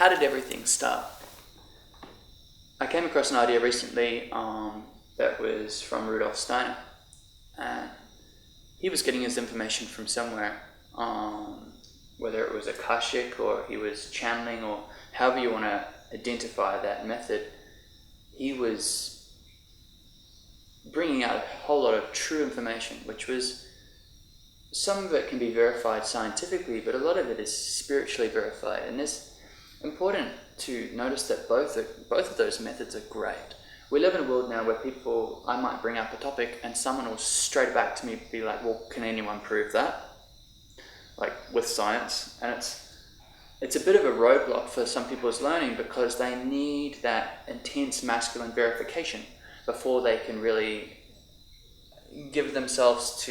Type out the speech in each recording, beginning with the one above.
how did everything start? I came across an idea recently that was from Rudolf Steiner, and he was getting his information from somewhere, whether it was Akashic or he was channeling or however you want to identify that method. He was bringing out a whole lot of true information, which was, some of it can be verified scientifically, but a lot of it is spiritually verified. And it's important to notice that both of those methods are great. We live in a world now where people, I might bring up a topic and someone will straight back to me be like, well, can anyone prove that? Like with science. And it's a bit of a roadblock for some people's learning, because they need that intense masculine verification before they can really give themselves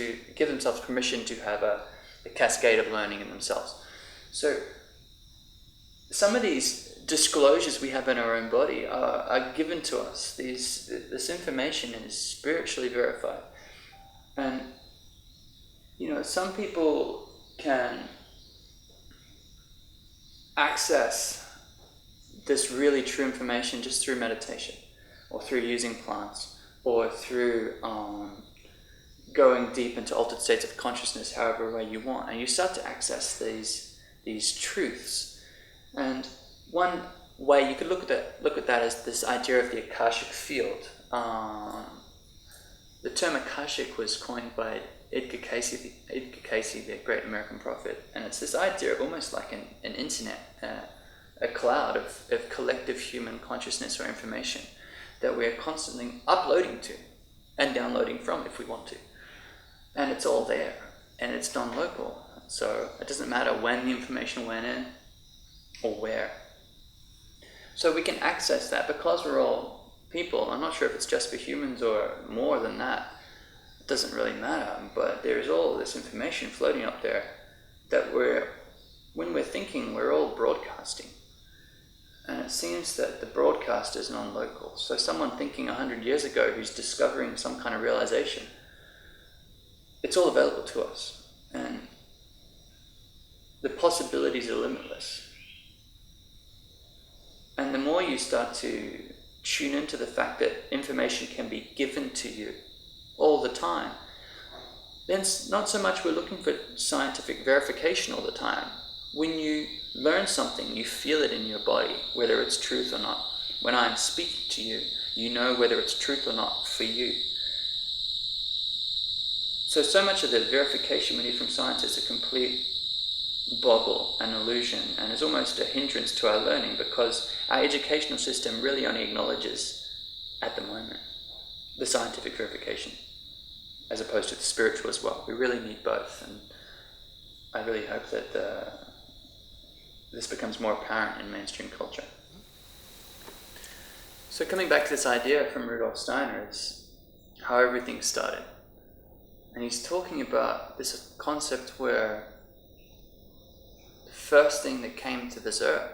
permission to have a cascade of learning in themselves. So some of these disclosures we have in our own body are given to us. This information is spiritually verified. And some people can access this really true information just through meditation, or through using plants, or through going deep into altered states of consciousness, however way you want, and you start to access these truths. And one way you could look at that is this idea of the Akashic field. The term Akashic was coined by Edgar Cayce, the great American prophet, and it's this idea of almost like an internet, a cloud of collective human consciousness or information that we're constantly uploading to and downloading from if we want to. And it's all there, and it's non-local. So it doesn't matter when the information went in or where. So we can access that because we're all people. I'm not sure if it's just for humans or more than that. It doesn't really matter, but there's all this information floating up there that when we're thinking, we're all broadcasting. And it seems that the broadcast is non-local. So someone thinking 100 years ago who's discovering some kind of realization, it's all available to us. And the possibilities are limitless. And the more you start to tune into the fact that information can be given to you all the time, then it's not so much we're looking for scientific verification all the time. When you learn something, you feel it in your body, whether it's truth or not. When I'm speaking to you, you know whether it's truth or not for you. So much of the verification we need from science is a complete boggle, an illusion, and is almost a hindrance to our learning, because our educational system really only acknowledges, at the moment, the scientific verification, as opposed to the spiritual as well. We really need both, and I really hope that this becomes more apparent in mainstream culture. So coming back to this idea from Rudolf Steiner is how everything started. And he's talking about this concept where the first thing that came to this earth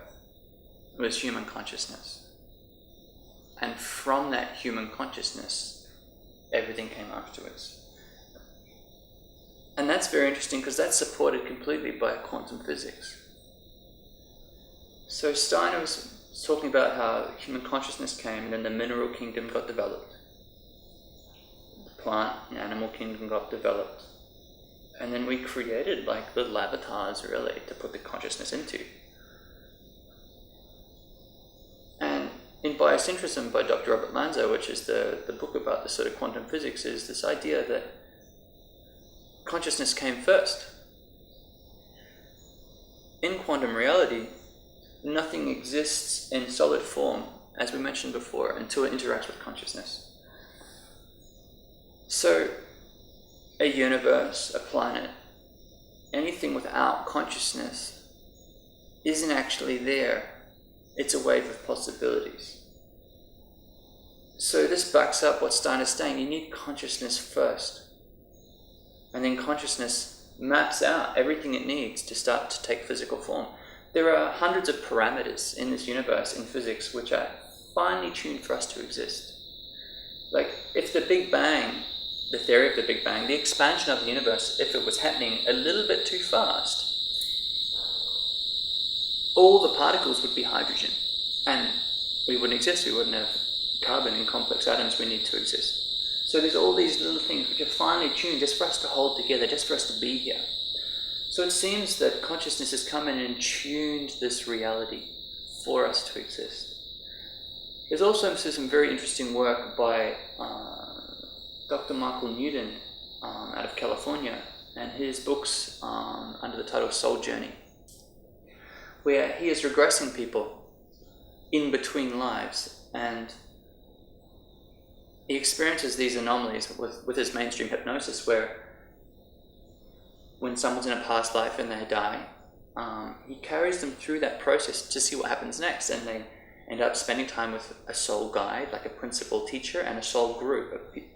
was human consciousness. And from that human consciousness, everything came afterwards. And that's very interesting because that's supported completely by quantum physics. So Steiner was talking about how human consciousness came, and then the mineral kingdom got developed. The plant and animal kingdom got developed. And then we created like little avatars really to put the consciousness into. And in Biocentrism by Dr. Robert Lanza, which is the book about the sort of quantum physics, is this idea that consciousness came first. In quantum reality, nothing exists in solid form, as we mentioned before, until it interacts with consciousness. So, a universe, a planet, anything without consciousness isn't actually there. It's a wave of possibilities. So this backs up what Steiner's saying. You need consciousness first. And then consciousness maps out everything it needs to start to take physical form. There are hundreds of parameters in this universe in physics which are finely tuned for us to exist. Like if the Big Bang, the theory of the Big Bang, the expansion of the universe, if it was happening a little bit too fast, all the particles would be hydrogen, and we wouldn't exist. We wouldn't have carbon and complex atoms we need to exist. So there's all these little things which are finely tuned just for us to hold together, just for us to be here. So it seems that consciousness has come in and tuned this reality for us to exist. There's also some very interesting work by Dr. Michael Newton out of California, and his books under the title Soul Journey, where he is regressing people in between lives, and he experiences these anomalies with his mainstream hypnosis, where when someone's in a past life and they die, he carries them through that process to see what happens next, and they end up spending time with a soul guide, like a principal teacher, and a soul group of people.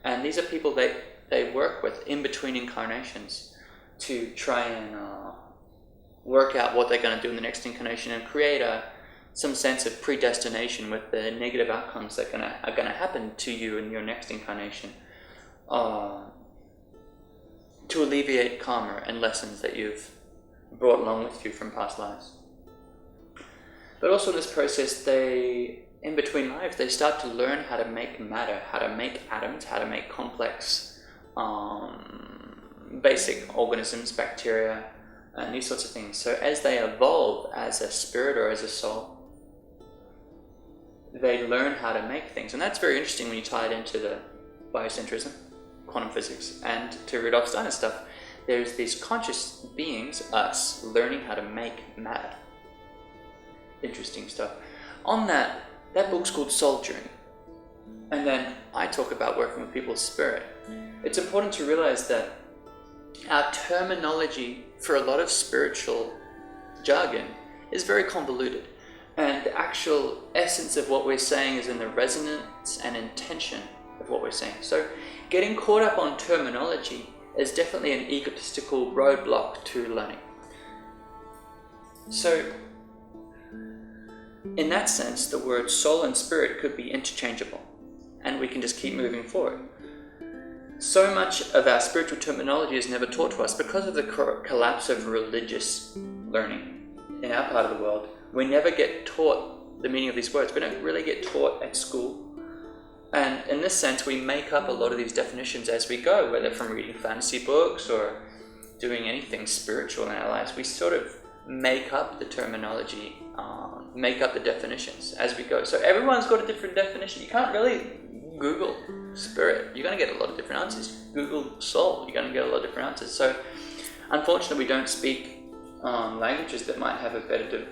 And these are people they work with in between incarnations to try and work out what they're going to do in the next incarnation and create some sense of predestination with the negative outcomes that are going to happen to you in your next incarnation, to alleviate karma and lessons that you've brought along with you from past lives. But also in this process, in between lives, they start to learn how to make matter, how to make atoms, how to make complex, basic organisms, bacteria, and these sorts of things. So as they evolve as a spirit or as a soul, they learn how to make things. And that's very interesting when you tie it into the biocentrism, quantum physics, and to Rudolf Steiner stuff. There's these conscious beings, us, learning how to make matter. Interesting stuff. On that book's called Soul Journey. And then I talk about working with people's spirit. It's important to realize that our terminology for a lot of spiritual jargon is very convoluted. And the actual essence of what we're saying is in the resonance and intention of what we're saying. So getting caught up on terminology is definitely an egotistical roadblock to learning. So in that sense, the words soul and spirit could be interchangeable, and we can just keep moving forward. So much of our spiritual terminology is never taught to us because of the collapse of religious learning in our part of the world. We never get taught the meaning of these words. We don't really get taught at school. And in this sense, we make up a lot of these definitions as we go, whether from reading fantasy books or doing anything spiritual in our lives. We sort of make up the terminology, make up the definitions as we go. So everyone's got a different definition. You can't really Google spirit. You're going to get a lot of different answers. Google soul. You're going to get a lot of different answers. So unfortunately, we don't speak languages that might have a better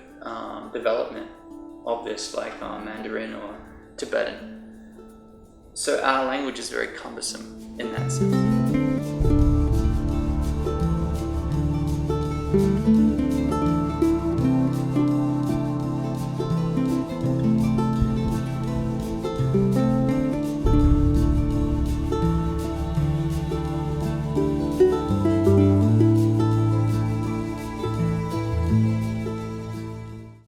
development of this, like Mandarin or Tibetan. So our language is very cumbersome in that sense.